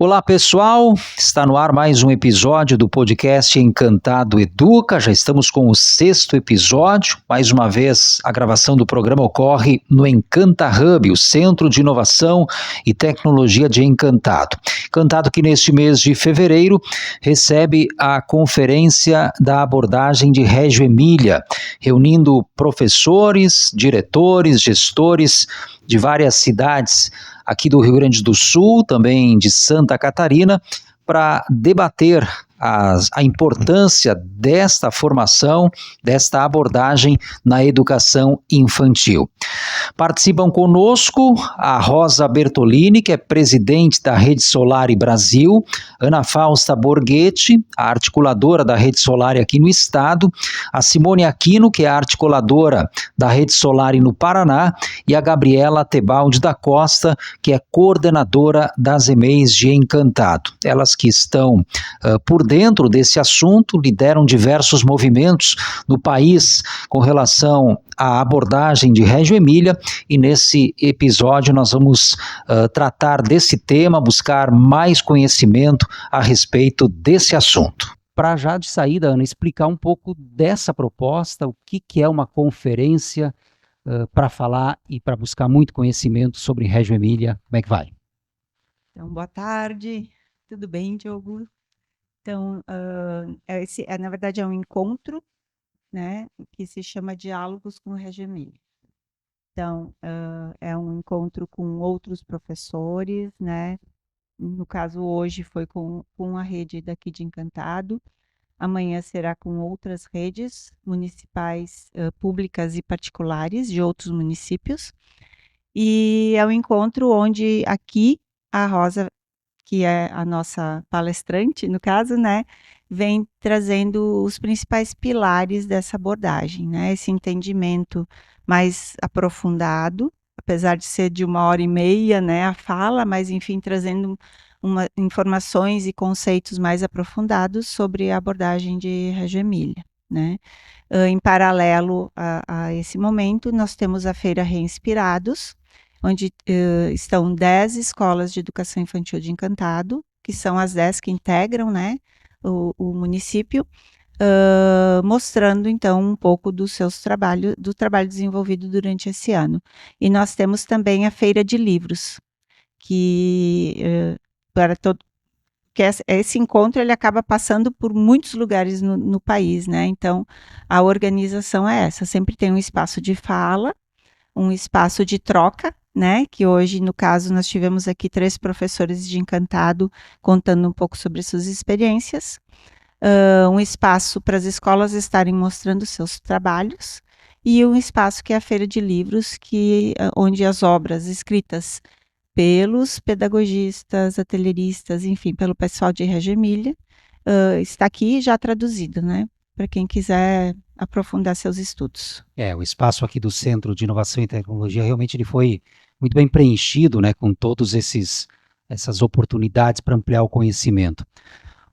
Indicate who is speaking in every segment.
Speaker 1: Olá pessoal, está no ar mais um episódio do podcast Encantado Educa, já estamos com o 6º episódio, mais uma vez a gravação do programa ocorre no Encanta Hub, o Centro de Inovação e Tecnologia de Encantado. Encantado que neste mês de fevereiro recebe a conferência da abordagem de Reggio Emília, reunindo professores, diretores, gestores de várias cidades aqui do Rio Grande do Sul, também de Santa Catarina, para debater a importância desta formação, desta abordagem na educação infantil. Participam conosco a Rosa Bertolini, que é presidente da Rede Solare Brasil, Ana Fausta Borghetti, a articuladora da Rede Solare aqui no estado, a Simone Aquino, que é a articuladora da Rede Solare no Paraná, e a Gabriela Tebaldi da Costa, que é coordenadora das EMEIs de Encantado. Elas que estão por dentro desse assunto, lideram diversos movimentos no país com relação à abordagem de Reggio Emília, e nesse episódio nós vamos tratar desse tema, buscar mais conhecimento a respeito desse assunto. Para já de saída, Ana, explicar um pouco dessa proposta, o que é uma conferência para falar e para buscar muito conhecimento sobre Reggio Emília, como é que vai?
Speaker 2: Então, boa tarde, tudo bem, Diogo? Então, na verdade, é um encontro, né, que se chama Diálogos com Reggio Emília. Então, é um encontro com outros professores, né? No caso, hoje foi com a rede daqui de Encantado, amanhã será com outras redes municipais, públicas e particulares de outros municípios. E é um encontro onde aqui a Rosa, que é a nossa palestrante, no caso, né, vem trazendo os principais pilares dessa abordagem, né, esse entendimento mais aprofundado, apesar de ser de 1h30, né, a fala, mas enfim, trazendo informações e conceitos mais aprofundados sobre a abordagem de Reggio Emília, né. Em paralelo a esse momento, nós temos a Feira Reinspirados, onde estão 10 escolas de educação infantil de Encantado, que são as 10 que integram, né, o município, mostrando então um pouco do trabalho desenvolvido durante esse ano. E nós temos também a Feira de Livros, que esse encontro ele acaba passando por muitos lugares no país, né? Então a organização é essa, sempre tem um espaço de fala, um espaço de troca, né? Que hoje, no caso, nós tivemos aqui 3 professores de Encantado contando um pouco sobre suas experiências, um espaço para as escolas estarem mostrando seus trabalhos, e um espaço que é a Feira de Livros, onde as obras escritas pelos pedagogistas, atelieristas, enfim, pelo pessoal de Reggio Emília, está aqui já traduzido, né? Para quem quiser aprofundar seus estudos.
Speaker 1: O espaço aqui do Centro de Inovação e Tecnologia realmente ele foi muito bem preenchido, né, com todos essas oportunidades para ampliar o conhecimento.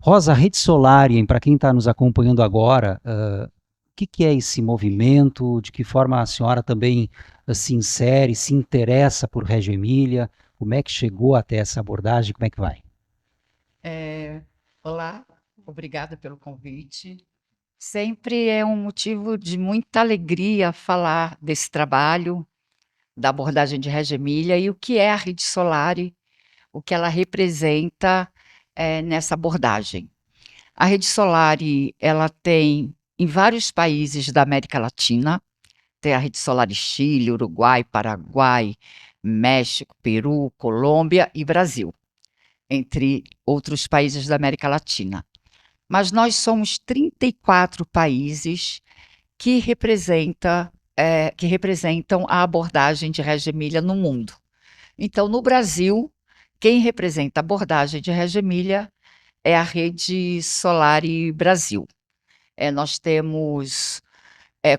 Speaker 1: Rosa, a Rede Solare, para quem está nos acompanhando agora, o que é esse movimento? De que forma a senhora também se insere, se interessa por Reggio Emília? Como é que chegou até essa abordagem? Como é que vai?
Speaker 3: Olá, obrigada pelo convite. Sempre é um motivo de muita alegria falar desse trabalho, da abordagem de Reggio Emília e o que é a Rede Solare, o que ela representa nessa abordagem. A Rede Solare, ela tem em vários países da América Latina, tem a Rede Solare Chile, Uruguai, Paraguai, México, Peru, Colômbia e Brasil, entre outros países da América Latina. Mas nós somos 34 países que representam a abordagem de Reggio Emília no mundo. Então, no Brasil, quem representa a abordagem de Reggio Emília é a Rede Solare Brasil. Nós temos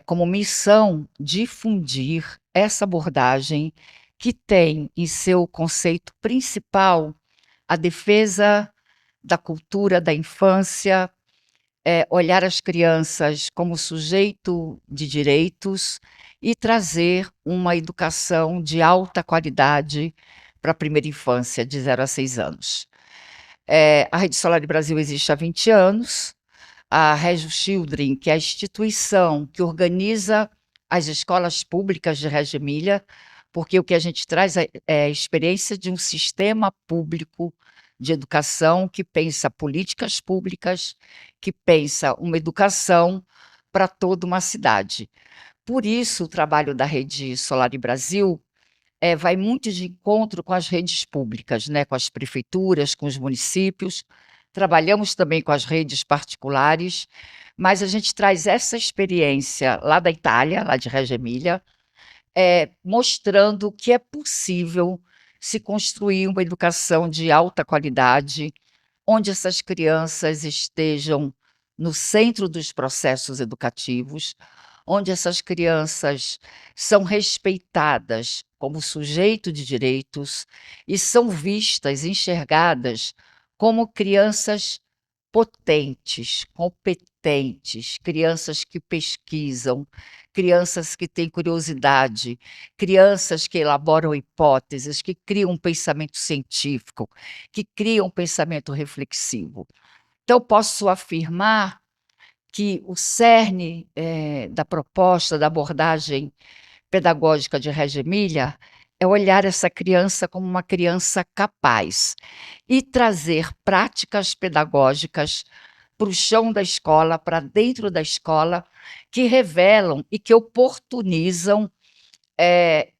Speaker 3: como missão difundir essa abordagem que tem em seu conceito principal a defesa da cultura da infância, olhar as crianças como sujeito de direitos e trazer uma educação de alta qualidade para a primeira infância, de 0 a 6 anos. A Rede Solar Brasil existe há 20 anos. A Regio Children, que é a instituição que organiza as escolas públicas de Reggio Emília, porque o que a gente traz é a experiência de um sistema público de educação que pensa políticas públicas, que pensa uma educação para toda uma cidade. Por isso, o trabalho da Rede Solar Brasil vai muito de encontro com as redes públicas, né, com as prefeituras, com os municípios. Trabalhamos também com as redes particulares, mas a gente traz essa experiência lá da Itália, lá de Reggio Emília, mostrando que é possível se construir uma educação de alta qualidade, onde essas crianças estejam no centro dos processos educativos, onde essas crianças são respeitadas como sujeito de direitos e são vistas, enxergadas como crianças potentes, competentes, crianças que pesquisam, crianças que têm curiosidade, crianças que elaboram hipóteses, que criam um pensamento científico, que criam um pensamento reflexivo. Então, posso afirmar que o cerne da proposta, da abordagem pedagógica de Reggio Emília é olhar essa criança como uma criança capaz e trazer práticas pedagógicas para o chão da escola, para dentro da escola, que revelam e que oportunizam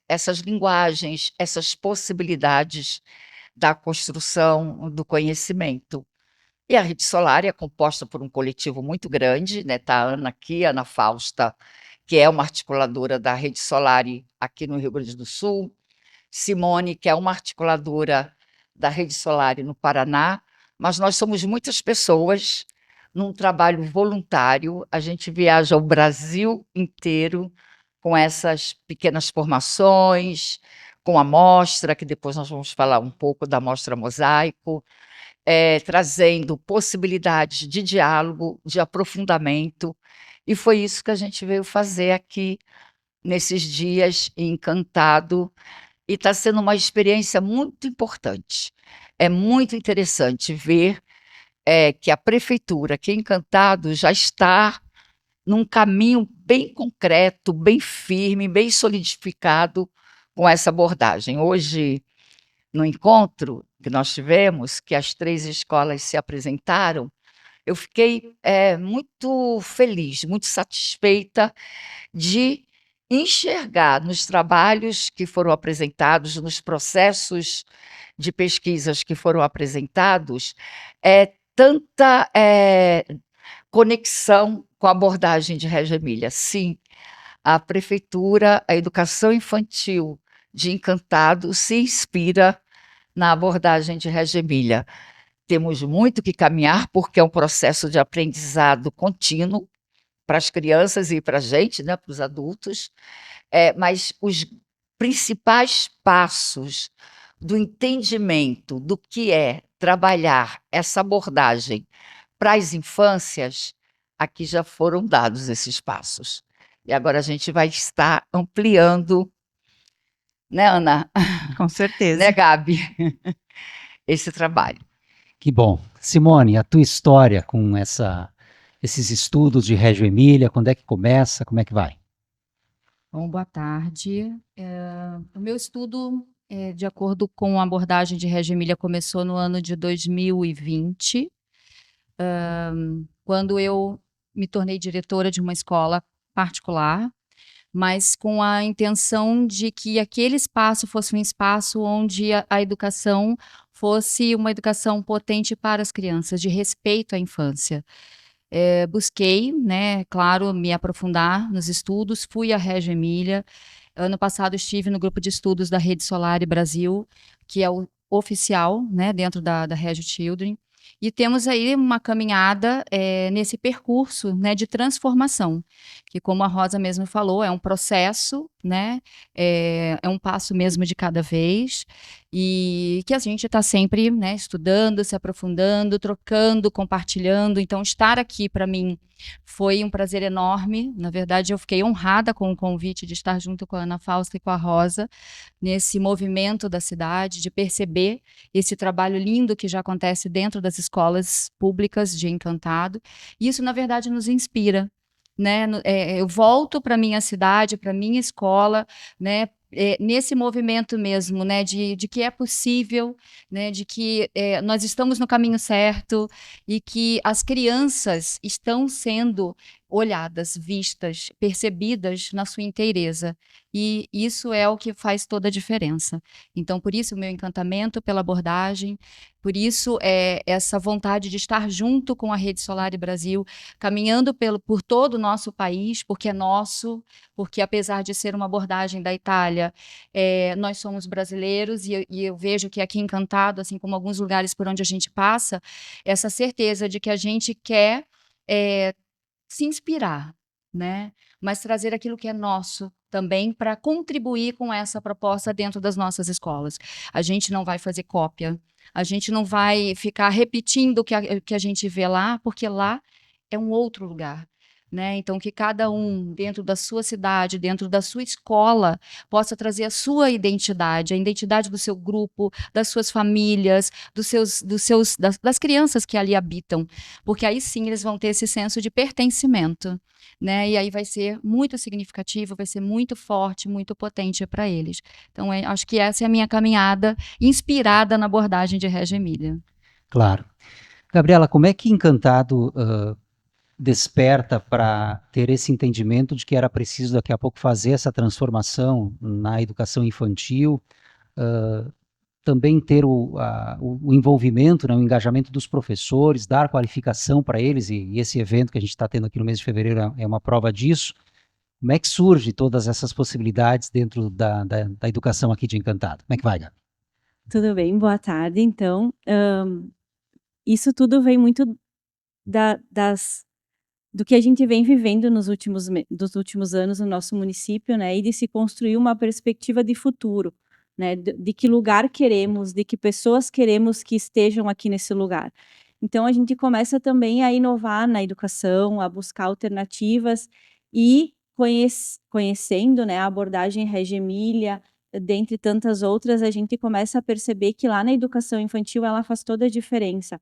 Speaker 3: essas linguagens, essas possibilidades da construção do conhecimento. E a Rede Solar é composta por um coletivo muito grande, né? Está a Ana aqui, a Ana Fausta, que é uma articuladora da Rede Solar aqui no Rio Grande do Sul, Simone, que é uma articuladora da Rede Solar no Paraná, mas nós somos muitas pessoas num trabalho voluntário, a gente viaja o Brasil inteiro com essas pequenas formações, com a mostra, que depois nós vamos falar um pouco da Mostra Mosaico, trazendo possibilidades de diálogo, de aprofundamento, e foi isso que a gente veio fazer aqui nesses dias em Encantado, e está sendo uma experiência muito importante. É muito interessante ver que a prefeitura aqui em Encantado já está num caminho bem concreto, bem firme, bem solidificado com essa abordagem. Hoje, no encontro que nós tivemos, que as 3 escolas se apresentaram, eu fiquei muito feliz, muito satisfeita de enxergar nos trabalhos que foram apresentados, nos processos de pesquisas que foram apresentados, tanta conexão com a abordagem de Reggio Emília. Sim, a prefeitura, a educação infantil de Encantado se inspira na abordagem de Reggio Emília. Temos muito que caminhar, porque é um processo de aprendizado contínuo para as crianças e para a gente, né, para os adultos, mas os principais passos do entendimento do que é trabalhar essa abordagem para as infâncias, aqui já foram dados esses passos. E agora a gente vai estar ampliando, né, Ana?
Speaker 2: Com certeza.
Speaker 3: Né, Gabi? Esse trabalho.
Speaker 1: Que bom. Simone, a tua história com esses estudos de Reggio Emília, quando é que começa, como é que vai?
Speaker 4: Bom, boa tarde. O meu estudo, de acordo com a abordagem de Reggio Emília, começou no ano de 2020, quando eu me tornei diretora de uma escola particular, mas com a intenção de que aquele espaço fosse um espaço onde a educação fosse uma educação potente para as crianças, de respeito à infância. Busquei, né, claro, me aprofundar nos estudos, fui a Reggio Emília. Ano passado estive no grupo de estudos da Rede Solar Brasil, que é o oficial, né, dentro da Reggio Children, e temos aí uma caminhada nesse percurso, né, de transformação, que, como a Rosa mesmo falou, é um processo, né? É um passo mesmo de cada vez, e que a gente está sempre, né, estudando, se aprofundando, trocando, compartilhando. Então, estar aqui para mim foi um prazer enorme. Na verdade, eu fiquei honrada com o convite de estar junto com a Ana Fausta e com a Rosa nesse movimento da cidade, de perceber esse trabalho lindo que já acontece dentro das escolas públicas de Encantado. E isso, na verdade, nos inspira, né? Eu volto para minha cidade, para minha escola, né? Nesse movimento mesmo, né, de que é possível, né, de que nós estamos no caminho certo e que as crianças estão sendo olhadas, vistas, percebidas na sua inteireza. E isso é o que faz toda a diferença. Então, por isso, o meu encantamento pela abordagem, por isso, essa vontade de estar junto com a Rede Solare Brasil, caminhando por todo o nosso país, porque é nosso, porque apesar de ser uma abordagem da Itália, nós somos brasileiros, e eu vejo que aqui em Encantado, assim como alguns lugares por onde a gente passa, essa certeza de que a gente quer se inspirar, né? Mas trazer aquilo que é nosso também para contribuir com essa proposta dentro das nossas escolas. A gente não vai fazer cópia, a gente não vai ficar repetindo o que a gente vê lá, porque lá é um outro lugar, né? Então, que cada um, dentro da sua cidade, dentro da sua escola, possa trazer a sua identidade, a identidade do seu grupo, das suas famílias, das crianças que ali habitam, porque aí sim eles vão ter esse senso de pertencimento, né? E aí vai ser muito significativo, vai ser muito forte, muito potente para eles. Então, acho que essa é a minha caminhada, inspirada na abordagem de Reggio Emília.
Speaker 1: Claro. Gabriela, como é que Encantado desperta para ter esse entendimento de que era preciso daqui a pouco fazer essa transformação na educação infantil, também ter o envolvimento, né, o engajamento dos professores, dar qualificação para eles, e esse evento que a gente está tendo aqui no mês de fevereiro é uma prova disso. Como é que surge todas essas possibilidades dentro da educação aqui de Encantado? Como é que vai, Gabi?
Speaker 5: Tudo bem, boa tarde. Então, isso tudo vem muito do que a gente vem vivendo dos últimos anos no nosso município, né, e de se construir uma perspectiva de futuro, né, de que lugar queremos, de que pessoas queremos que estejam aqui nesse lugar. Então, a gente começa também a inovar na educação, a buscar alternativas e conhecendo, né, a abordagem Reggio Emília, dentre tantas outras, a gente começa a perceber que lá na educação infantil ela faz toda a diferença.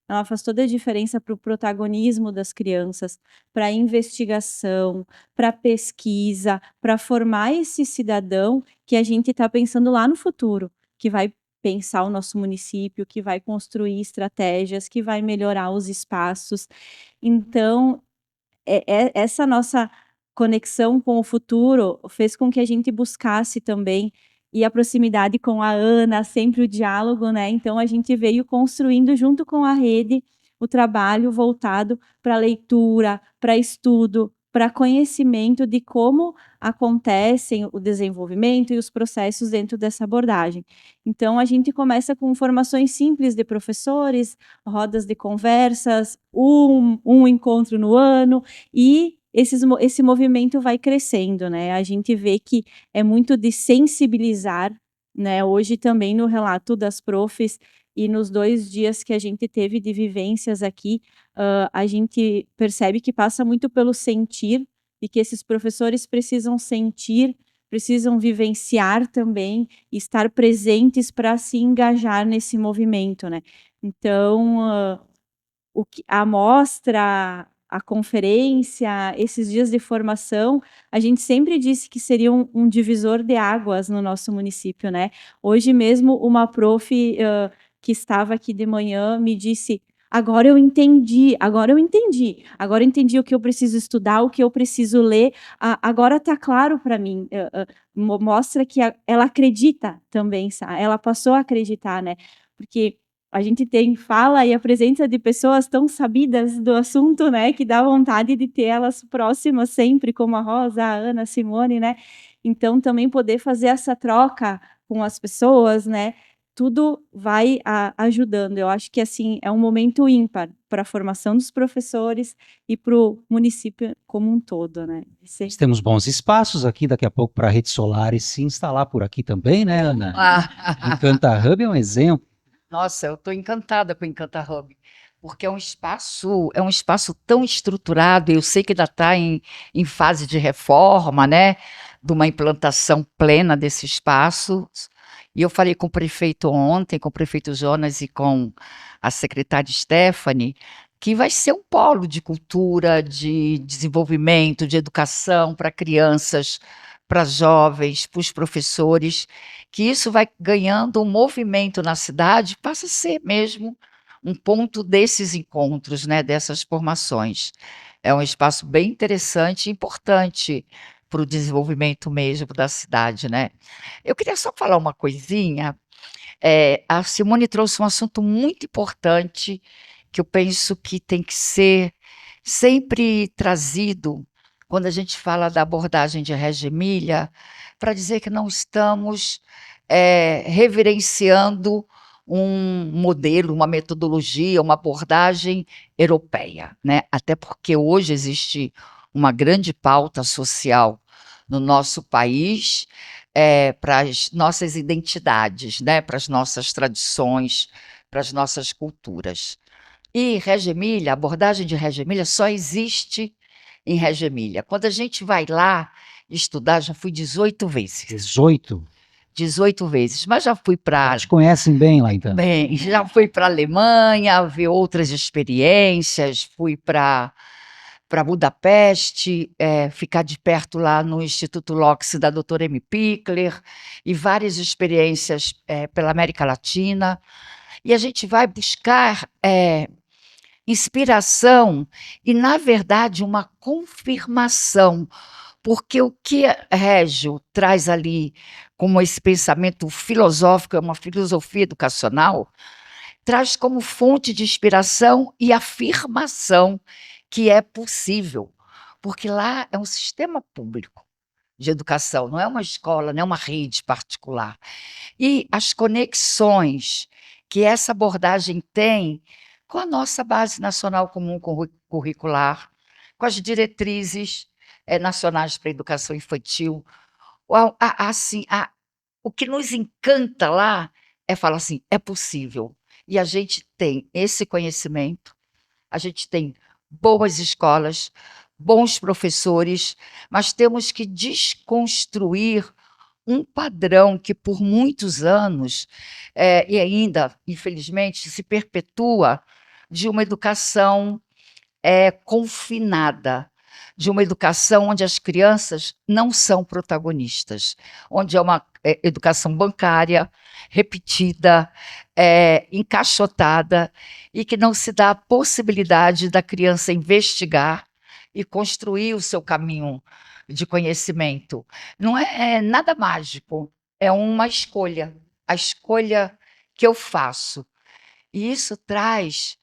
Speaker 5: Ela faz toda a diferença para o protagonismo das crianças, para a investigação, para a pesquisa, para formar esse cidadão que a gente está pensando lá no futuro, que vai pensar o nosso município, que vai construir estratégias, que vai melhorar os espaços. Então, essa nossa conexão com o futuro fez com que a gente buscasse também e a proximidade com a Ana, sempre o diálogo, né? Então a gente veio construindo junto com a rede o trabalho voltado para leitura, para estudo, para conhecimento de como acontecem o desenvolvimento e os processos dentro dessa abordagem. Então a gente começa com formações simples de professores, rodas de conversas, um encontro no ano, e esse movimento vai crescendo, né? A gente vê que é muito de sensibilizar, né? Hoje também no relato das profs e nos 2 dias que a gente teve de vivências aqui, a gente percebe que passa muito pelo sentir, e que esses professores precisam sentir, precisam vivenciar também, estar presentes para se engajar nesse movimento, né? Então, a mostra, a conferência, esses dias de formação, a gente sempre disse que seria um divisor de águas no nosso município, né? Hoje mesmo uma prof que estava aqui de manhã me disse: agora eu entendi o que eu preciso estudar, o que eu preciso ler, agora está claro para mim. Mostra que ela acredita também, ela passou a acreditar, né? Porque a gente fala e a presença de pessoas tão sabidas do assunto, né, que dá vontade de ter elas próximas sempre, como a Rosa, a Ana, a Simone, né? Então, também poder fazer essa troca com as pessoas, né, tudo vai ajudando. Eu acho que assim é um momento ímpar para a formação dos professores e para o município como um todo, né?
Speaker 1: Nós temos bons espaços aqui daqui a pouco para a Rede Solar e se instalar por aqui também, né, Ana? Encanta Hub é um exemplo.
Speaker 3: Nossa, eu estou encantada com o Encanta Hub, porque é um espaço tão estruturado. Eu sei que ainda está em fase de reforma, né? De uma implantação plena desse espaço. E eu falei com o prefeito ontem, com o prefeito Jonas e com a secretária Stephanie, que vai ser um polo de cultura, de desenvolvimento, de educação para crianças, para jovens, para os professores, que isso vai ganhando um movimento na cidade, passa a ser mesmo um ponto desses encontros, né, dessas formações. É um espaço bem interessante e importante para o desenvolvimento mesmo da cidade, né? Eu queria só falar uma coisinha. A Simone trouxe um assunto muito importante que eu penso que tem que ser sempre trazido quando a gente fala da abordagem de Reggio Emília, para dizer que não estamos reverenciando um modelo, uma metodologia, uma abordagem europeia, né? Até porque hoje existe uma grande pauta social no nosso país para as nossas identidades, né? Para as nossas tradições, para as nossas culturas. E Reggio Emília, a abordagem de Reggio Emília só existe em Reggio Emília. Quando a gente vai lá estudar, já fui 18 vezes.
Speaker 1: 18.
Speaker 3: 18 vezes, mas já fui para...
Speaker 1: Te conhecem bem lá, então.
Speaker 3: Bem, já fui para a Alemanha, ver outras experiências, fui para Budapeste, ficar de perto lá no Instituto Locke da doutora M. Pickler, e várias experiências pela América Latina. E a gente vai buscar inspiração e, na verdade, uma confirmação, porque o que Reggio traz ali como esse pensamento filosófico, é uma filosofia educacional, traz como fonte de inspiração e afirmação que é possível, porque lá é um sistema público de educação, não é uma escola, não é uma rede particular. E as conexões que essa abordagem tem com a nossa Base Nacional Comum Curricular, com as diretrizes nacionais para a educação infantil. O que nos encanta lá é falar assim, é possível. E a gente tem esse conhecimento, a gente tem boas escolas, bons professores, mas temos que desconstruir um padrão que por muitos anos, e ainda, infelizmente, se perpetua, de uma educação confinada, de uma educação onde as crianças não são protagonistas, onde é uma educação bancária, repetida, encaixotada, e que não se dá a possibilidade da criança investigar e construir o seu caminho de conhecimento. Não é nada mágico, é uma escolha, a escolha que eu faço. E isso traz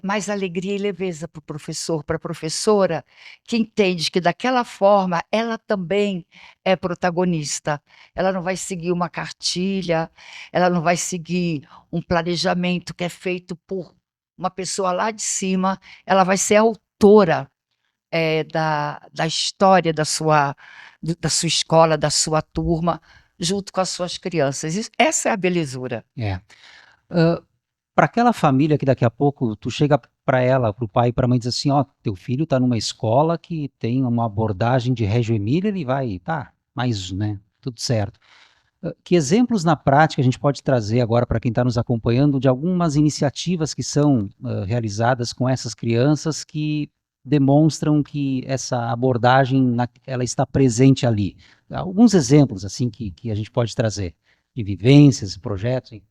Speaker 3: mais alegria e leveza para o professor, para a professora, que entende que daquela forma ela também é protagonista. Ela não vai seguir uma cartilha, ela não vai seguir um planejamento que é feito por uma pessoa lá de cima, ela vai ser autora da história da sua escola, da sua turma, junto com as suas crianças. Essa é a belezura.
Speaker 1: Para aquela família que daqui a pouco tu chega para ela, para o pai e para a mãe, diz assim, ó, teu filho está numa escola que tem uma abordagem de Reggio Emília, ele vai, tá, mas, né, tudo certo. Que exemplos na prática a gente pode trazer agora para quem está nos acompanhando de algumas iniciativas que são realizadas com essas crianças que demonstram que essa abordagem ela está presente ali? Alguns exemplos assim que a gente pode trazer de vivências, projetos.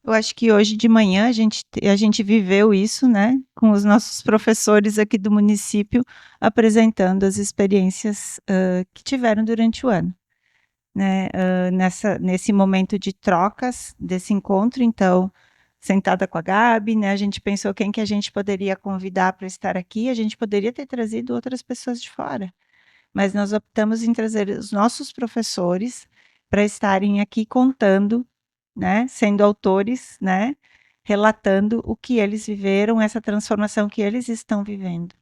Speaker 2: Eu acho que hoje de manhã a gente viveu isso, né, com os nossos professores aqui do município apresentando as experiências que tiveram durante o ano, né, nesse momento de trocas desse encontro. Então, sentada com a Gabi, né, a gente pensou quem que a gente poderia convidar para estar aqui. A gente poderia ter trazido outras pessoas de fora, mas nós optamos em trazer os nossos professores para estarem aqui contando né, sendo autores, né, relatando o que eles viveram, essa transformação que eles estão vivendo,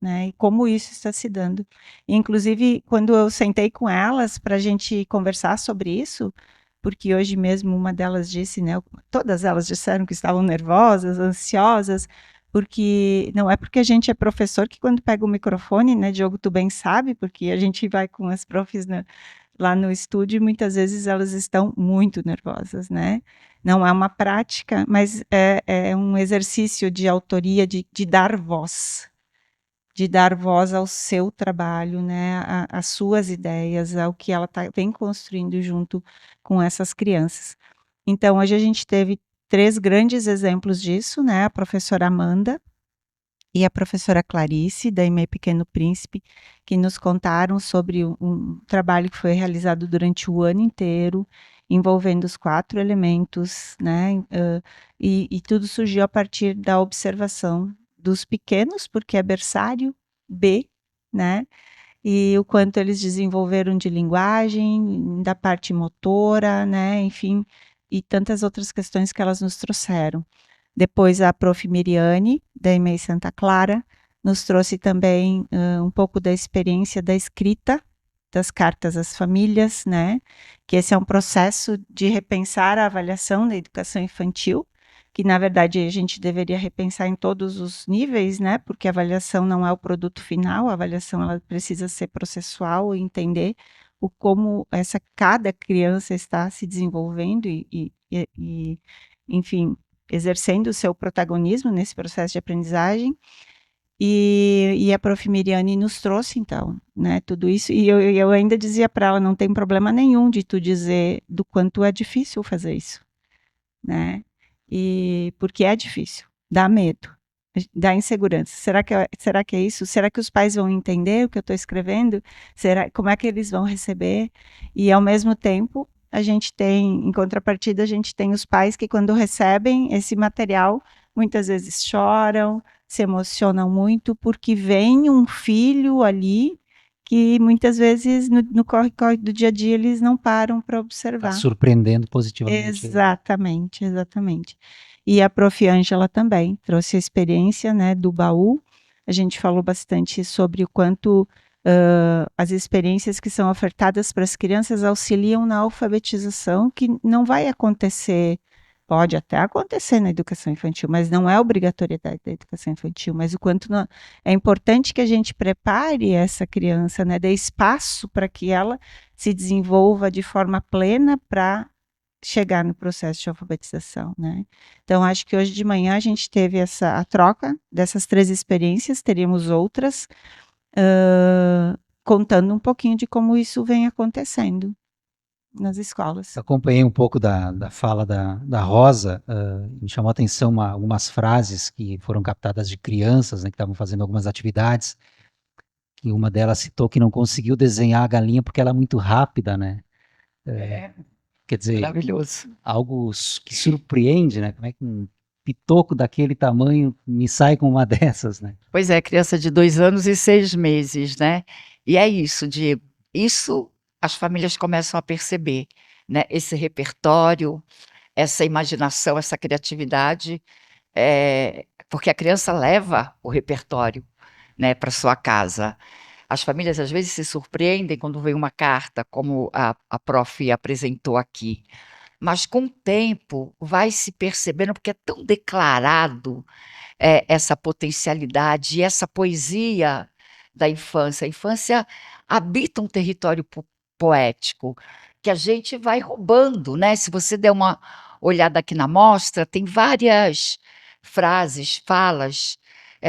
Speaker 2: né, e como isso está se dando. Inclusive, quando eu sentei com elas para a gente conversar sobre isso, porque hoje mesmo uma delas disse, né, todas elas disseram que estavam nervosas, ansiosas, porque não é porque a gente é professor que quando pega o microfone, né, Diogo, tu bem sabe, porque a gente vai com as profs lá no estúdio e muitas vezes elas estão muito nervosas, né? Não é uma prática, mas é um exercício de autoria, de dar voz, ao seu trabalho, né, às suas ideias, ao que ela vem construindo junto com essas crianças. Então, hoje a gente teve 3 grandes exemplos disso, né, a professora Amanda e a professora Clarice, da EMEI Pequeno Príncipe, que nos contaram sobre um trabalho que foi realizado durante o ano inteiro, envolvendo os 4 elementos, né, e tudo surgiu a partir da observação dos pequenos, porque é berçário B, né, e o quanto eles desenvolveram de linguagem, da parte motora, né, enfim, e tantas outras questões que elas nos trouxeram. Depois a prof. Miriane, da EMEI Santa Clara, nos trouxe também um pouco da experiência da escrita das cartas às famílias, né, que esse é um processo de repensar a avaliação da educação infantil, que na verdade a gente deveria repensar em todos os níveis, né, porque a avaliação não é o produto final, a avaliação ela precisa ser processual e entender como cada criança está se desenvolvendo e enfim, exercendo o seu protagonismo nesse processo de aprendizagem. E a prof. Miriane nos trouxe, então, né, tudo isso. E eu ainda dizia para ela, não tem problema nenhum de tu dizer do quanto é difícil fazer isso, né? E porque é difícil, dá medo, dá insegurança. Será que é isso? Será que os pais vão entender o que eu estou escrevendo? Como é que eles vão receber? E ao mesmo tempo, a gente tem, em contrapartida, a gente tem os pais que quando recebem esse material, muitas vezes choram, se emocionam muito, porque vem um filho ali que muitas vezes no corre-corre do dia a dia eles não param para
Speaker 1: Está
Speaker 2: observar.
Speaker 1: surpreendendo positivamente.
Speaker 2: Exatamente, exatamente. E a prof. Ângela também trouxe a experiência, né, do baú. A gente falou bastante sobre o quanto as experiências que são ofertadas para as crianças auxiliam na alfabetização, que não vai acontecer, pode até acontecer na educação infantil, mas não é obrigatoriedade da educação infantil, mas o quanto é importante que a gente prepare essa criança, né, dê espaço para que ela se desenvolva de forma plena para chegar no processo de alfabetização, né? Então, acho que hoje de manhã a gente teve a troca dessas 3 experiências, teríamos outras, contando um pouquinho de como isso vem acontecendo nas escolas.
Speaker 1: Eu acompanhei um pouco da fala da Rosa, me chamou a atenção algumas frases que foram captadas de crianças, né, que estavam fazendo algumas atividades, que uma delas citou que não conseguiu desenhar a galinha porque ela é muito rápida, né? Quer dizer,
Speaker 3: Maravilhoso.
Speaker 1: algo que surpreende, né? Como é que um pitoco daquele tamanho me sai com uma dessas, né?
Speaker 3: Pois é, criança de 2 anos e 6 meses, né? E é isso, Diego. Isso as famílias começam a perceber, né? Esse repertório, essa imaginação, essa criatividade, porque a criança leva o repertório, né, para sua casa. As famílias às vezes se surpreendem quando vem uma carta, como a prof apresentou aqui. Mas com o tempo vai se percebendo, porque é tão declarado essa potencialidade e essa poesia da infância. A infância habita um território poético que a gente vai roubando, né? Se você der uma olhada aqui na mostra, tem várias frases, falas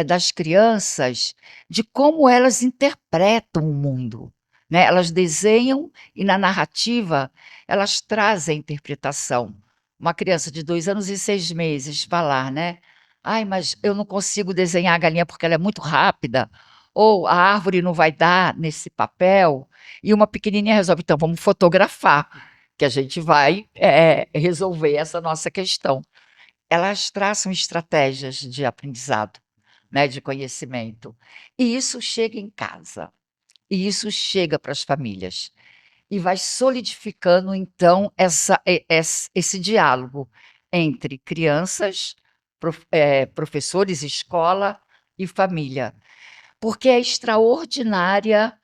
Speaker 3: das crianças de como elas interpretam o mundo, né? Elas desenham e na narrativa elas trazem a interpretação. Uma criança de 2 anos e 6 meses falar, né? Ai, mas eu não consigo desenhar a galinha porque ela é muito rápida, ou a árvore não vai dar nesse papel, e uma pequenininha resolve, então vamos fotografar, que a gente vai resolver essa nossa questão. Elas traçam estratégias de aprendizado, né, de conhecimento, e isso chega em casa, e isso chega para as famílias. e vai solidificando, então, esse diálogo entre crianças, professores, escola e família. Porque é extraordinária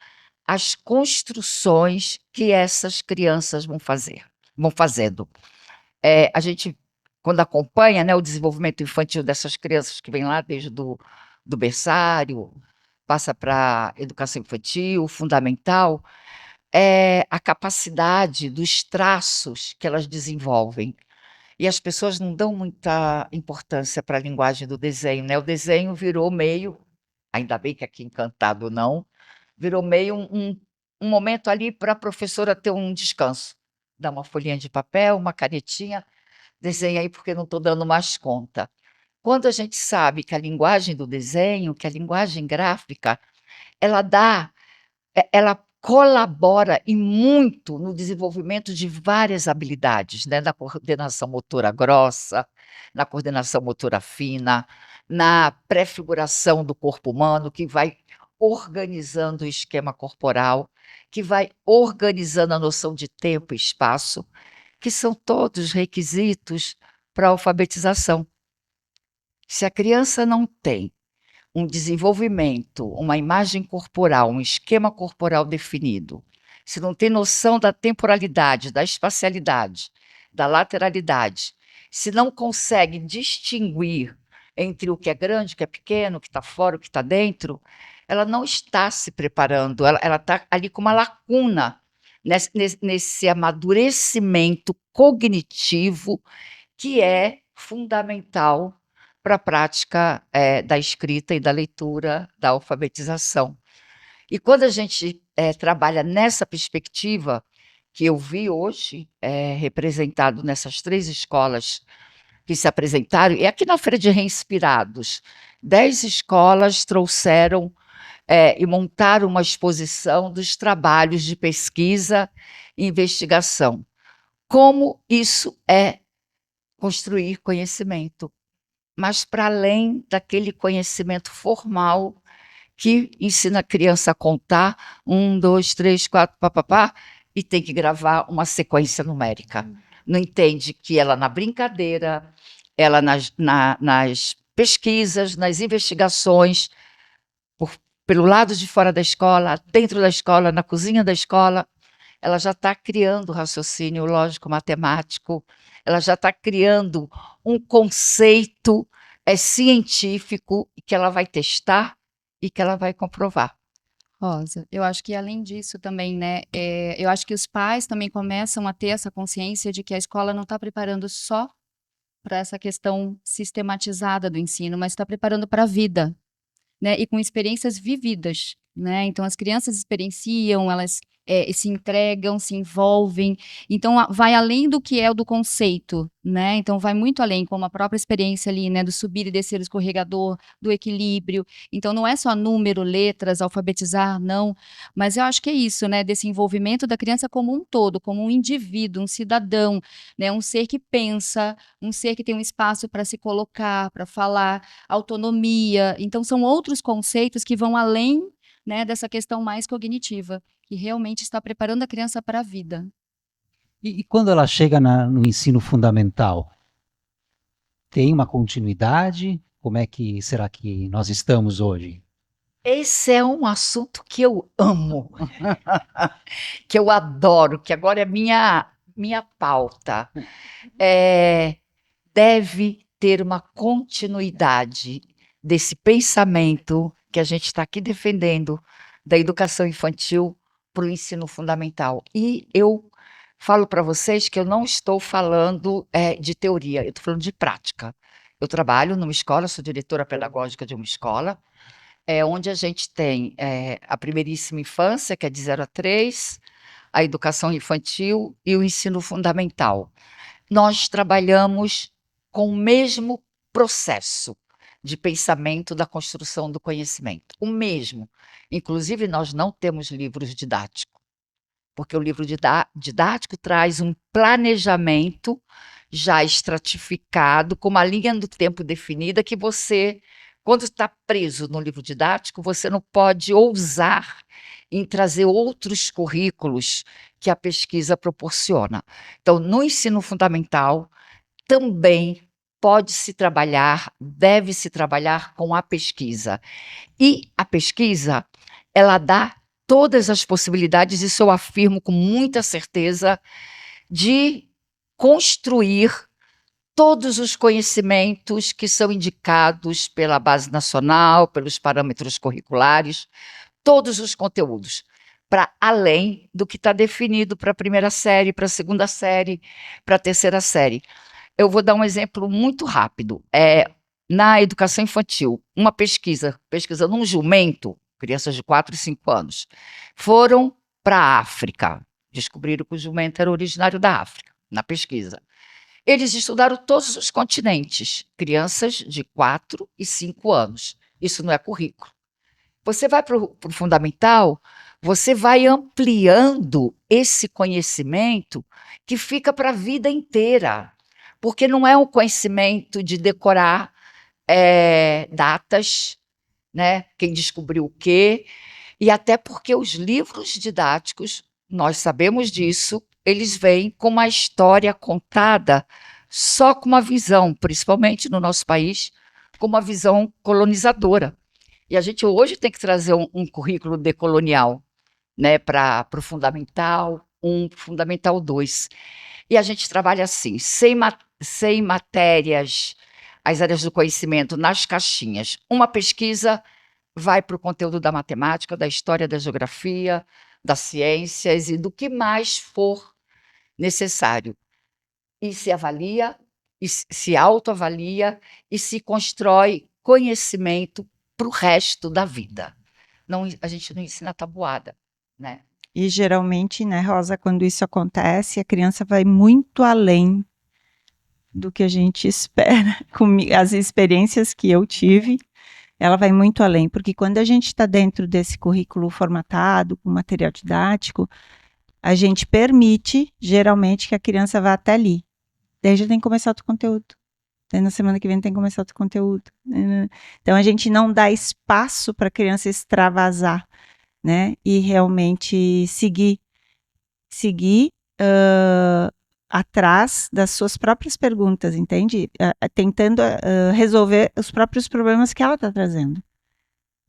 Speaker 3: as construções que essas crianças vão fazendo. A gente, quando acompanha, né, o desenvolvimento infantil dessas crianças que vêm lá desde do berçário, passa para educação infantil, fundamental, a capacidade dos traços que elas desenvolvem. E as pessoas não dão muita importância para a linguagem do desenho, né? O desenho virou meio, ainda bem que aqui em Encantado não, virou meio um momento ali para a professora ter um descanso. Dá uma folhinha de papel, uma canetinha, desenha aí porque não estou dando mais conta. Quando a gente sabe que a linguagem do desenho, que a linguagem gráfica, ela colabora e muito no desenvolvimento de várias habilidades, né? Na coordenação motora grossa, na coordenação motora fina, na prefiguração do corpo humano, que vai organizando o esquema corporal, que vai organizando a noção de tempo e espaço, que são todos requisitos para a alfabetização. Se a criança não tem um desenvolvimento, uma imagem corporal, um esquema corporal definido, se não tem noção da temporalidade, da espacialidade, da lateralidade, se não consegue distinguir entre o que é grande, o que é pequeno, o que está fora, o que está dentro, ela não está se preparando, ela está ali com uma lacuna nesse amadurecimento cognitivo que é fundamental para a prática da escrita e da leitura, da alfabetização. E quando a gente trabalha nessa perspectiva, que eu vi hoje representado nessas 3 escolas que se apresentaram, e aqui na Feira de Reinspirados, 10 escolas trouxeram e montaram uma exposição dos trabalhos de pesquisa e investigação. Como isso é construir conhecimento, mas para além daquele conhecimento formal que ensina a criança a contar 1, 2, 3, 4, papapá, e tem que gravar uma sequência numérica. Não entende que ela na brincadeira, ela nas pesquisas, nas investigações, pelo lado de fora da escola, dentro da escola, na cozinha da escola, ela já está criando raciocínio lógico-matemático, ela já está criando um conceito científico que ela vai testar e que ela vai comprovar.
Speaker 4: Rosa, eu acho que além disso também, né, eu acho que os pais também começam a ter essa consciência de que a escola não está preparando só para essa questão sistematizada do ensino, mas está preparando para a vida, né, e com experiências vividas, né, então as crianças experienciam, elas se entregam, se envolvem, então vai além do que é o do conceito, né, então vai muito além, como a própria experiência ali, né, do subir e descer o escorregador, do equilíbrio, então não é só número, letras, alfabetizar, não, mas eu acho que é isso, né, desse envolvimento da criança como um todo, como um indivíduo, um cidadão, né, um ser que pensa, um ser que tem um espaço para se colocar, para falar, autonomia, então são outros conceitos que vão além, né, dessa questão mais cognitiva, que realmente está preparando a criança para a vida.
Speaker 1: E quando ela chega no ensino fundamental, tem uma continuidade? Como é que será que nós estamos hoje?
Speaker 3: Esse é um assunto que eu amo, que eu adoro, que agora é minha pauta. Deve ter uma continuidade desse pensamento que a gente está aqui defendendo da educação infantil para o ensino fundamental. E eu falo para vocês que eu não estou falando de teoria, eu estou falando de prática. Eu trabalho numa escola, sou diretora pedagógica de uma escola, onde a gente tem a primeiríssima infância, que é de 0 a 3, a educação infantil e o ensino fundamental. Nós trabalhamos com o mesmo processo de pensamento da construção do conhecimento, o mesmo. Inclusive, nós não temos livros didáticos, porque o livro didático traz um planejamento já estratificado, com uma linha do tempo definida, que você Quando está preso no livro didático, você não pode ousar em trazer outros currículos que a pesquisa proporciona. Então, no ensino fundamental, também pode-se trabalhar, deve-se trabalhar com a pesquisa. E a pesquisa, ela dá todas as possibilidades, isso eu afirmo com muita certeza, de construir todos os conhecimentos que são indicados pela Base Nacional, pelos parâmetros curriculares, todos os conteúdos, para além do que está definido para a primeira série, para a segunda série, para a terceira série. Eu vou dar um exemplo muito rápido. Na educação infantil, uma pesquisando um jumento, crianças de 4 e 5 anos, foram para a África. Descobriram que o jumento era originário da África, na pesquisa. Eles estudaram todos os continentes, crianças de 4 e 5 anos. Isso não é currículo. Você vai para o fundamental, você vai ampliando esse conhecimento que fica para a vida inteira, porque não é um conhecimento de decorar datas, né? Quem descobriu o quê, e até porque os livros didáticos, nós sabemos disso, eles vêm com uma história contada só com uma visão, principalmente no nosso país, com uma visão colonizadora. E a gente hoje tem que trazer um currículo decolonial, né, para o Fundamental 1, Fundamental 2. E a gente trabalha assim, sem matérias, as áreas do conhecimento nas caixinhas. Uma pesquisa vai para o conteúdo da matemática, da história, da geografia, das ciências e do que mais for necessário. E se avalia, e se autoavalia e se constrói conhecimento para o resto da vida. Não, a gente não ensina tabuada, né?
Speaker 2: E geralmente, né, Rosa, quando isso acontece, a criança vai muito além do que a gente espera. As experiências que eu tive, ela vai muito além, porque quando a gente está dentro desse currículo formatado, com material didático, a gente permite, geralmente, que a criança vá até ali. Daí já tem que começar outro conteúdo. Daí na semana que vem tem que começar outro conteúdo. Então, a gente não dá espaço para a criança extravasar, né? E realmente seguir atrás das suas próprias perguntas, entende? Tentando resolver os próprios problemas que ela está trazendo,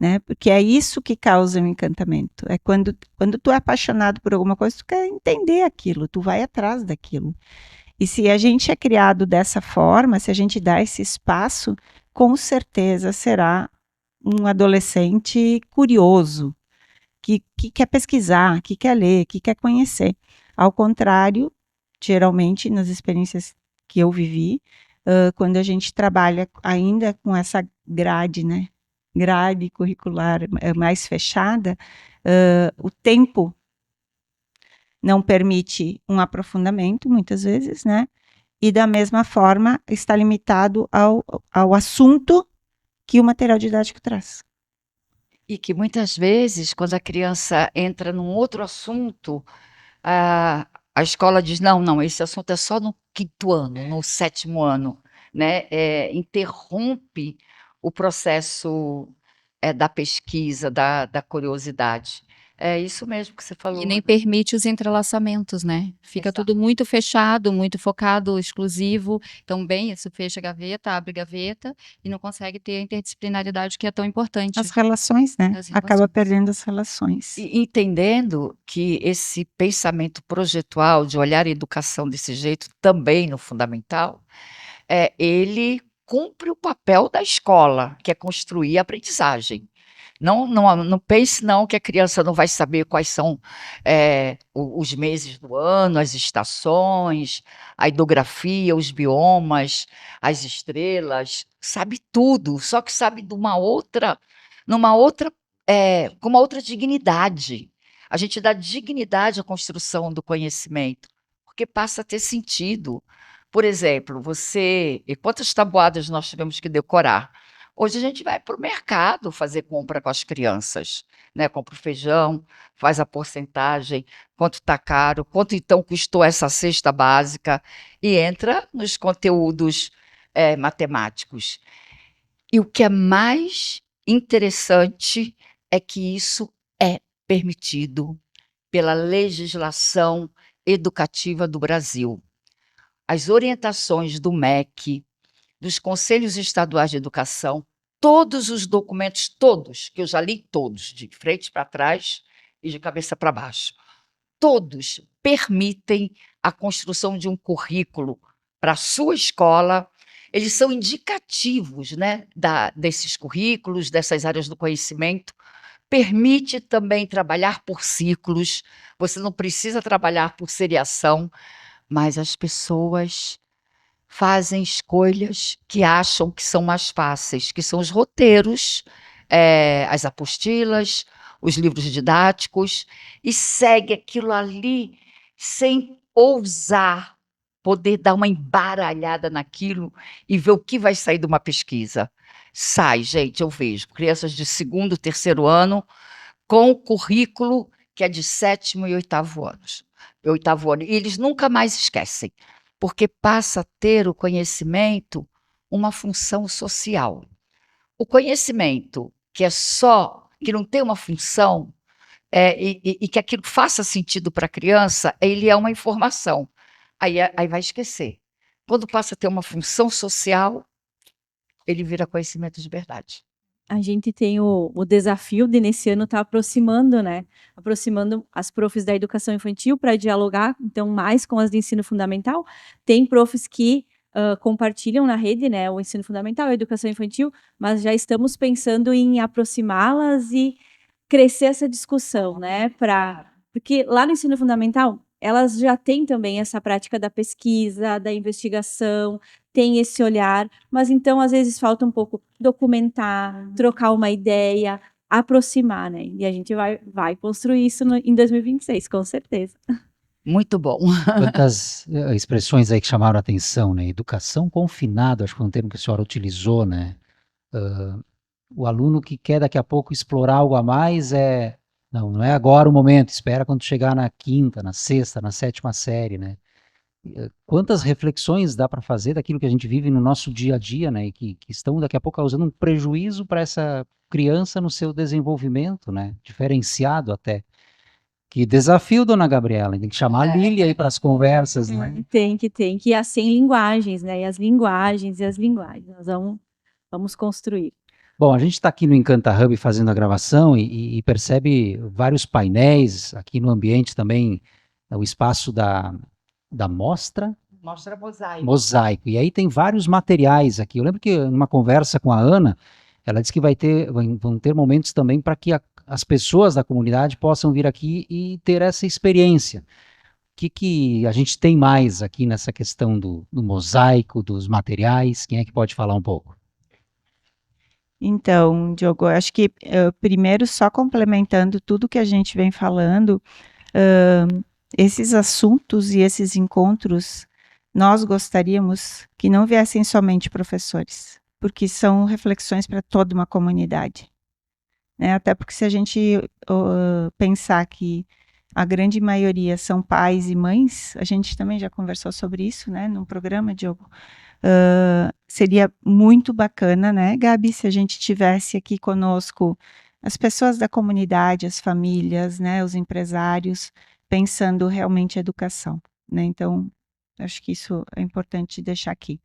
Speaker 2: né? Porque é isso que causa um encantamento. É quando tu é apaixonado por alguma coisa, tu quer entender aquilo, tu vai atrás daquilo. E se a gente é criado dessa forma, se a gente dá esse espaço, com certeza será um adolescente curioso, que quer pesquisar, que quer ler, que quer conhecer. Ao contrário, geralmente, nas experiências que eu vivi, quando a gente trabalha ainda com essa grade, né? Grade curricular mais fechada, o tempo não permite um aprofundamento, muitas vezes, né? E da mesma forma está limitado ao assunto que o material didático traz.
Speaker 3: E que muitas vezes, quando a criança entra num outro assunto, a escola diz, não, esse assunto é só no 5º ano, no 7º ano, né? Interrompe o processo da pesquisa, da curiosidade. É isso mesmo que você falou.
Speaker 4: E nem permite os entrelaçamentos, né? Fica
Speaker 3: Exato.
Speaker 4: tudo muito fechado, muito focado, exclusivo. Então, bem, isso fecha a gaveta, abre a gaveta e não consegue ter a interdisciplinaridade que é tão importante.
Speaker 2: As relações, né?
Speaker 4: As
Speaker 2: Acaba
Speaker 4: relações.
Speaker 2: perdendo as relações.
Speaker 3: E entendendo que esse pensamento projetual de olhar a educação desse jeito também no fundamental, ele cumpre o papel da escola, que é construir a aprendizagem. Não pense não que a criança não vai saber quais são os meses do ano, as estações, a hidrografia, os biomas, as estrelas, sabe tudo, só que sabe de com uma outra dignidade. A gente dá dignidade à construção do conhecimento, porque passa a ter sentido. Por exemplo, e quantas tabuadas nós tivemos que decorar? Hoje a gente vai para o mercado fazer compra com as crianças, né? Compra o feijão, faz a porcentagem, quanto está caro, quanto então custou essa cesta básica, e entra nos conteúdos matemáticos. E o que é mais interessante é que isso é permitido pela legislação educativa do Brasil. As orientações do MEC, dos Conselhos Estaduais de Educação, todos os documentos, todos, que eu já li todos, de frente para trás e de cabeça para baixo, todos permitem a construção de um currículo para a sua escola. Eles são indicativos, né, desses currículos, dessas áreas do conhecimento. Permite também trabalhar por ciclos, você não precisa trabalhar por seriação, mas as pessoas fazem escolhas que acham que são mais fáceis, que são os roteiros, as apostilas, os livros didáticos, e segue aquilo ali sem ousar poder dar uma embaralhada naquilo e ver o que vai sair de uma pesquisa. Sai, gente, eu vejo crianças de 2º, 3º ano com currículo que é de 7º e 8º anos. 8º ano, e eles nunca mais esquecem, porque passa a ter o conhecimento uma função social. O conhecimento que é só, que não tem uma função, e que aquilo faça sentido para a criança, ele é uma informação. Aí vai esquecer. Quando passa a ter uma função social, ele vira conhecimento de verdade.
Speaker 5: A gente tem o desafio de, nesse ano, estar aproximando, né? Aproximando as profs da educação infantil para dialogar, então, mais com as de ensino fundamental. Tem profs que compartilham na rede, né? O ensino fundamental, a educação infantil, mas já estamos pensando em aproximá-las e crescer essa discussão, né? Porque lá no ensino fundamental, elas já têm também essa prática da pesquisa, da investigação, tem esse olhar, mas então às vezes falta um pouco documentar, trocar uma ideia, aproximar, né? E a gente vai construir isso em 2026, com certeza.
Speaker 3: Muito bom.
Speaker 1: Quantas expressões aí que chamaram a atenção, né? Educação confinada, acho que foi um termo que a senhora utilizou, né? O aluno que quer daqui a pouco explorar algo a mais não é agora o momento, espera quando chegar na 5ª, na 6ª, na 7ª série, né? Quantas reflexões dá para fazer daquilo que a gente vive no nosso dia a dia, né? E que estão daqui a pouco causando um prejuízo para essa criança no seu desenvolvimento, né? Diferenciado até. Que desafio, dona Gabriela, tem que chamar a Lília aí para as conversas, né?
Speaker 5: Tem que ir a 100 linguagens, né? E as linguagens. Nós vamos construir.
Speaker 1: Bom, a gente está aqui no Encanta Hub fazendo a gravação e percebe vários painéis aqui no ambiente também, o espaço da mostra.
Speaker 3: Mostra mosaico.
Speaker 1: Mosaico. E aí tem vários materiais aqui. Eu lembro que numa conversa com a Ana, ela disse que vão ter momentos também para que as pessoas da comunidade possam vir aqui e ter essa experiência. O que a gente tem mais aqui nessa questão do mosaico, dos materiais? Quem é que pode falar um pouco?
Speaker 2: Então, Diogo, eu acho que primeiro, só complementando tudo que a gente vem falando, esses assuntos e esses encontros, nós gostaríamos que não viessem somente professores, porque são reflexões para toda uma comunidade. Né? Até porque se a gente pensar que a grande maioria são pais e mães, a gente também já conversou sobre isso, né, num programa, Diogo. Seria muito bacana, né, Gabi, se a gente tivesse aqui conosco as pessoas da comunidade, as famílias, né, os empresários, pensando realmente a educação, né? Então, acho que isso é importante deixar aqui.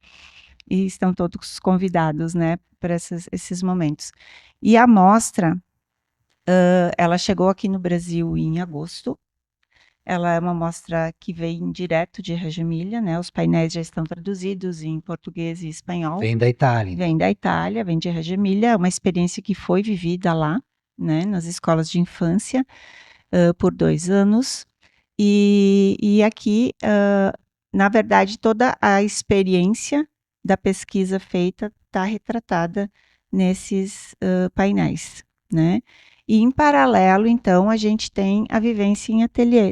Speaker 2: E estão todos convidados, né, para esses momentos. E a mostra, ela chegou aqui no Brasil em agosto. Ela é uma mostra que vem direto de Reggio Emilia, né? Os painéis já estão traduzidos em português e espanhol.
Speaker 1: Vem da Itália.
Speaker 2: Vem da Itália, vem de Reggio Emilia. É uma experiência que foi vivida lá, né? Nas escolas de infância, por 2 anos. E aqui, na verdade, toda a experiência da pesquisa feita está retratada nesses painéis, né? E em paralelo, então, a gente tem a vivência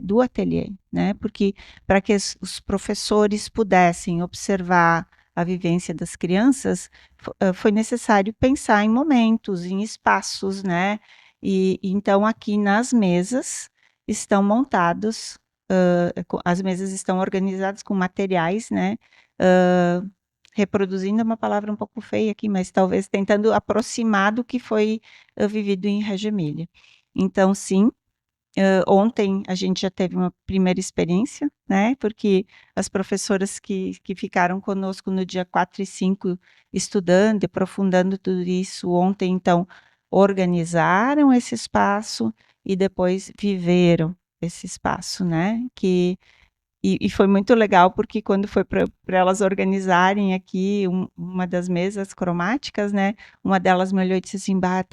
Speaker 2: do ateliê, né? Porque para que os professores pudessem observar a vivência das crianças, foi necessário pensar em momentos, em espaços, né? E então aqui nas mesas estão montados, as mesas estão organizadas com materiais, né? reproduzindo é uma palavra um pouco feia aqui, mas talvez tentando aproximar do que foi vivido em Reggio Emília. Então, sim, ontem a gente já teve uma primeira experiência, né? Porque as professoras que ficaram conosco no dia 4 e 5 estudando, aprofundando tudo isso, ontem, então, organizaram esse espaço e depois viveram esse espaço, né? E foi muito legal, porque quando foi para elas organizarem aqui uma das mesas cromáticas, né? Uma delas me olhou e disse assim, bah,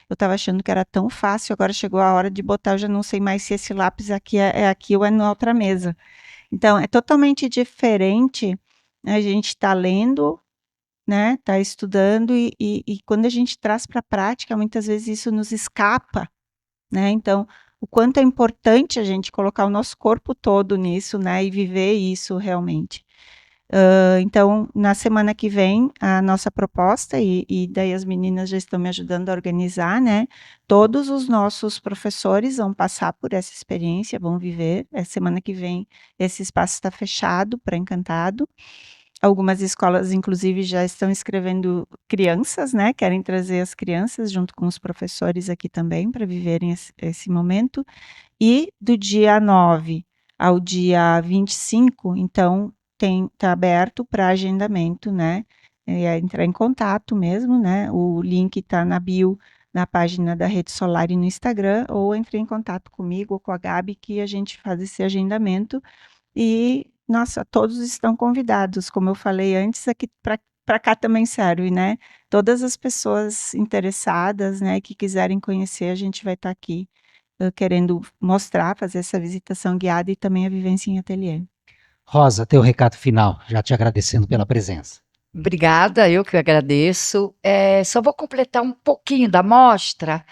Speaker 2: eu estava achando que era tão fácil, agora chegou a hora de botar, eu já não sei mais se esse lápis aqui é aqui ou é na outra mesa. Então, é totalmente diferente a gente estar lendo, né? Tá estudando, e quando a gente traz para a prática, muitas vezes isso nos escapa, né? Então, o quanto é importante a gente colocar o nosso corpo todo nisso, né? E viver isso realmente. Então, na semana que vem, a nossa proposta, e daí as meninas já estão me ajudando a organizar, né? Todos os nossos professores vão passar por essa experiência, vão viver. Semana que vem, esse espaço está fechado para Encantado. Algumas escolas, inclusive, já estão inscrevendo crianças, né? Querem trazer as crianças junto com os professores aqui também para viverem esse momento. E do dia 9 ao dia 25, então, está aberto para agendamento, né? É entrar em contato mesmo, né? O link está na bio, na página da Rede Solar e no Instagram, ou entre em contato comigo ou com a Gabi, que a gente faz esse agendamento. E, nossa, todos estão convidados, como eu falei antes, aqui para cá também serve, né? Todas as pessoas interessadas, né, que quiserem conhecer, a gente vai estar aqui querendo mostrar, fazer essa visitação guiada e também a vivência em ateliê.
Speaker 1: Rosa, teu recado final, já te agradecendo pela presença.
Speaker 3: Obrigada, eu que agradeço. Só vou completar um pouquinho da mostra,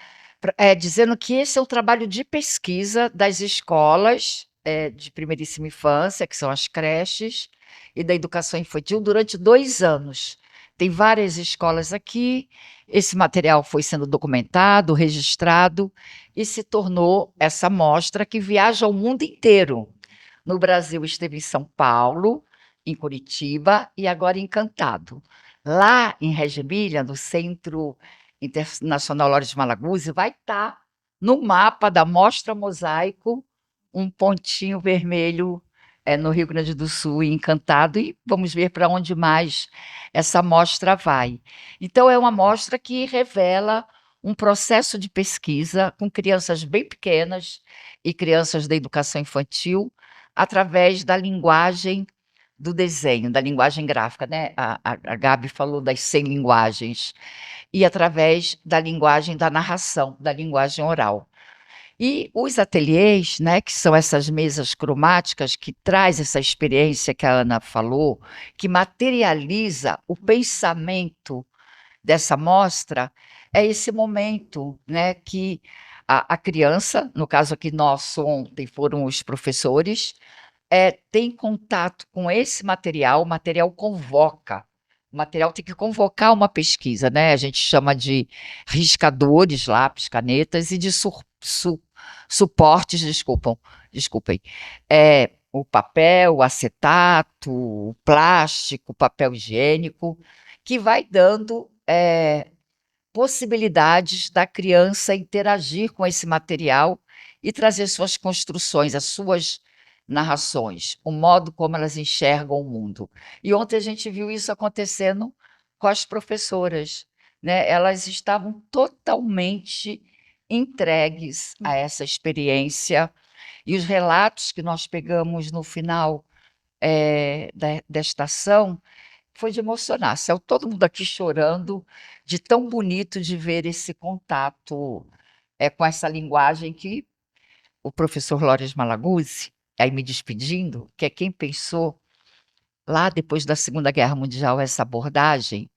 Speaker 3: dizendo que esse é o trabalho de pesquisa das escolas de primeiríssima infância, que são as creches, e da educação infantil durante 2 anos. Tem várias escolas aqui, esse material foi sendo documentado, registrado, e se tornou essa mostra que viaja ao mundo inteiro. No Brasil, esteve em São Paulo, em Curitiba e agora em Encantado. Lá em Reggio Emília, no Centro Internacional Lourdes Malaguzzi, vai estar no mapa da Mostra Mosaico um pontinho vermelho no Rio Grande do Sul, em Encantado, e vamos ver para onde mais essa mostra vai. Então, é uma mostra que revela um processo de pesquisa com crianças bem pequenas e crianças da educação infantil, através da linguagem do desenho, da linguagem gráfica, né? A Gabi falou das 100 linguagens, e através da linguagem da narração, da linguagem oral. E os ateliês, né, que são essas mesas cromáticas que traz essa experiência que a Ana falou, que materializa o pensamento dessa mostra, é esse momento, né, que a criança, no caso aqui nosso ontem foram os professores, tem contato com esse material, o material convoca. O material tem que convocar uma pesquisa, né? A gente chama de riscadores, lápis, canetas e de suportes, desculpem. O papel, o acetato, o plástico, o papel higiênico, que vai dando possibilidades da criança interagir com esse material e trazer suas construções, as suas narrações, o modo como elas enxergam o mundo. E ontem a gente viu isso acontecendo com as professoras, né? Elas estavam totalmente entregues a essa experiência, e os relatos que nós pegamos no final desta ação foi de emocionar. Saiu todo mundo aqui chorando, de tão bonito de ver esse contato com essa linguagem que o professor Lourdes Malaguzzi, aí me despedindo, que é quem pensou lá depois da Segunda Guerra Mundial essa abordagem,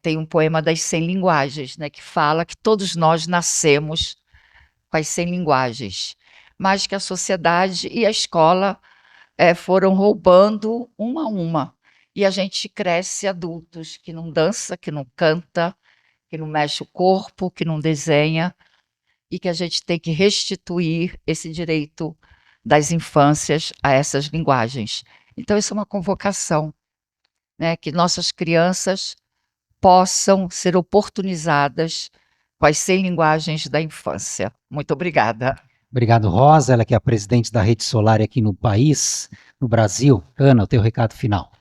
Speaker 3: tem um poema das 100 linguagens, né, que fala que todos nós nascemos com as 100 linguagens, mas que a sociedade e a escola foram roubando uma a uma. E a gente cresce adultos que não dança, que não canta, que não mexe o corpo, que não desenha, e que a gente tem que restituir esse direito das infâncias a essas linguagens. Então, isso é uma convocação né, que nossas crianças possam ser oportunizadas com as 100 linguagens da infância. Muito obrigada.
Speaker 1: Obrigado, Rosa, ela que é a presidente da Rede Solar aqui no país, no Brasil. Ana, o teu recado final.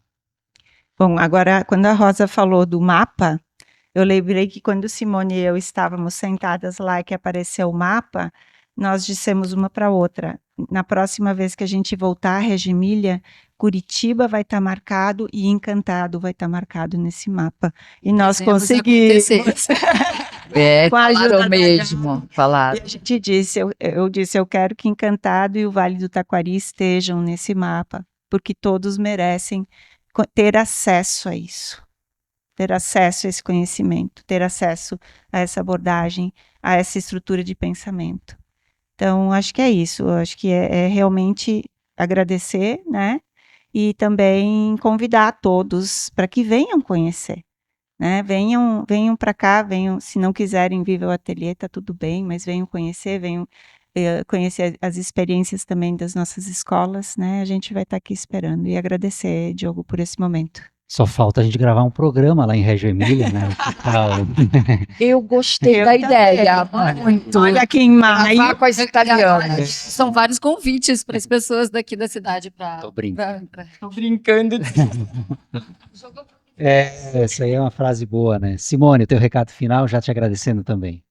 Speaker 2: Bom, agora, quando a Rosa falou do mapa, eu lembrei que quando Simone e eu estávamos sentadas lá e que apareceu o mapa, nós dissemos uma para outra: na próxima vez que a gente voltar a Reggio Emília, Curitiba vai estar marcado e Encantado vai estar marcado nesse mapa. E nós
Speaker 4: Fizemos
Speaker 2: conseguimos. Com a ajuda
Speaker 3: Falaram
Speaker 2: da
Speaker 3: mesmo, falaram.
Speaker 2: E a gente disse, eu disse, eu quero que Encantado e o Vale do Taquari estejam nesse mapa, porque todos merecem ter acesso a isso, ter acesso a esse conhecimento, ter acesso a essa abordagem, a essa estrutura de pensamento. Então, acho que é isso, acho que é realmente agradecer, né? E também convidar todos para que venham conhecer. Né? Venham para cá, venham, se não quiserem vir ao ateliê, tá tudo bem, mas venham conhecer, conhecer as experiências também das nossas escolas, né? A gente vai estar aqui esperando e agradecer, Diogo, por esse momento.
Speaker 1: Só falta a gente gravar um programa lá em Reggio Emília, né?
Speaker 3: Eu gostei
Speaker 2: Eu
Speaker 3: da
Speaker 2: também.
Speaker 3: ideia, muito.
Speaker 2: Olha aqui em maio,
Speaker 3: Gravar com as italianas.
Speaker 4: São vários convites para as pessoas daqui da cidade para.
Speaker 1: Tô brincando.
Speaker 2: tô brincando.
Speaker 1: Essa aí é uma frase boa, né? Simone, o teu recado final, já te agradecendo também.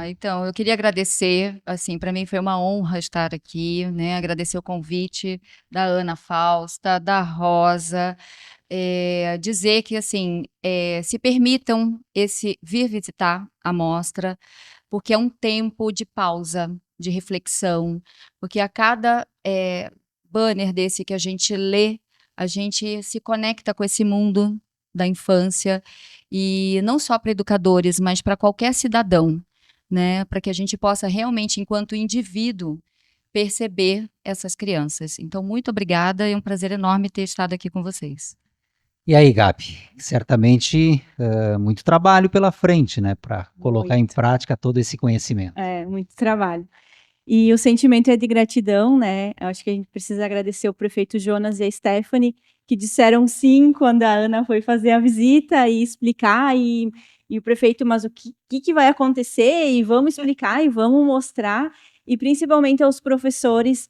Speaker 4: Então, eu queria agradecer, assim, para mim foi uma honra estar aqui, né? Agradecer o convite da Ana Fausta, da Rosa, dizer que, assim, se permitam vir visitar a mostra, porque é um tempo de pausa, de reflexão, porque a cada banner desse que a gente lê, a gente se conecta com esse mundo da infância, e não só para educadores, mas para qualquer cidadão, né, para que a gente possa realmente, enquanto indivíduo, perceber essas crianças. Então, muito obrigada, é um prazer enorme ter estado aqui com vocês.
Speaker 1: E aí, Gabi, certamente muito trabalho pela frente, né, para colocar em prática todo esse conhecimento.
Speaker 5: Muito trabalho. E o sentimento é de gratidão, né? Eu acho que a gente precisa agradecer o prefeito Jonas e a Stephanie, que disseram sim quando a Ana foi fazer a visita e explicar, e o prefeito, mas o que vai acontecer? E vamos explicar, e vamos mostrar, e principalmente aos professores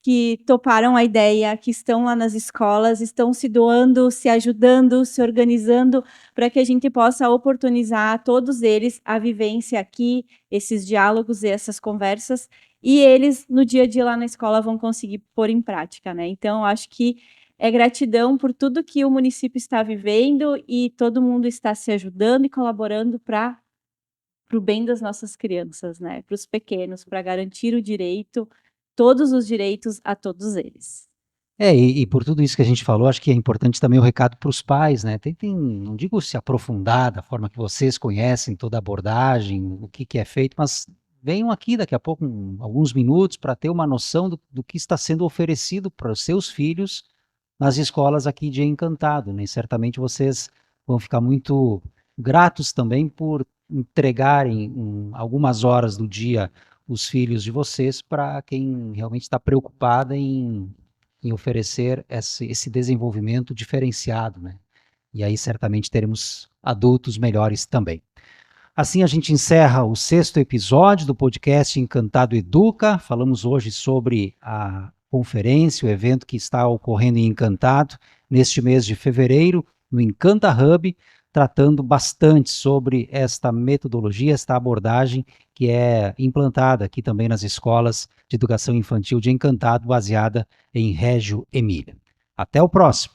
Speaker 5: que toparam a ideia, que estão lá nas escolas, estão se doando, se ajudando, se organizando, para que a gente possa oportunizar a todos eles a vivência aqui, esses diálogos e essas conversas, e eles, no dia a dia lá na escola, vão conseguir pôr em prática, né? Então, acho que é gratidão por tudo que o município está vivendo e todo mundo está se ajudando e colaborando para o bem das nossas crianças, né? Para os pequenos, para garantir o direito, todos os direitos a todos eles.
Speaker 1: E por tudo isso que a gente falou, acho que é importante também o recado para os pais, né? Tentem, não digo se aprofundar da forma que vocês conhecem toda a abordagem, o que é feito, mas venham aqui daqui a pouco, alguns minutos, para ter uma noção do que está sendo oferecido para os seus filhos nas escolas aqui de Encantado, né? E certamente vocês vão ficar muito gratos também por entregarem algumas horas do dia os filhos de vocês para quem realmente está preocupada em oferecer esse desenvolvimento diferenciado, né? E aí certamente teremos adultos melhores também. Assim a gente encerra o 6º episódio do podcast Encantado Educa. Falamos hoje sobre a conferência, o evento que está ocorrendo em Encantado neste mês de fevereiro, no Encanta Hub, tratando bastante sobre esta metodologia, esta abordagem que é implantada aqui também nas escolas de educação infantil de Encantado, baseada em Reggio Emília. Até o próximo!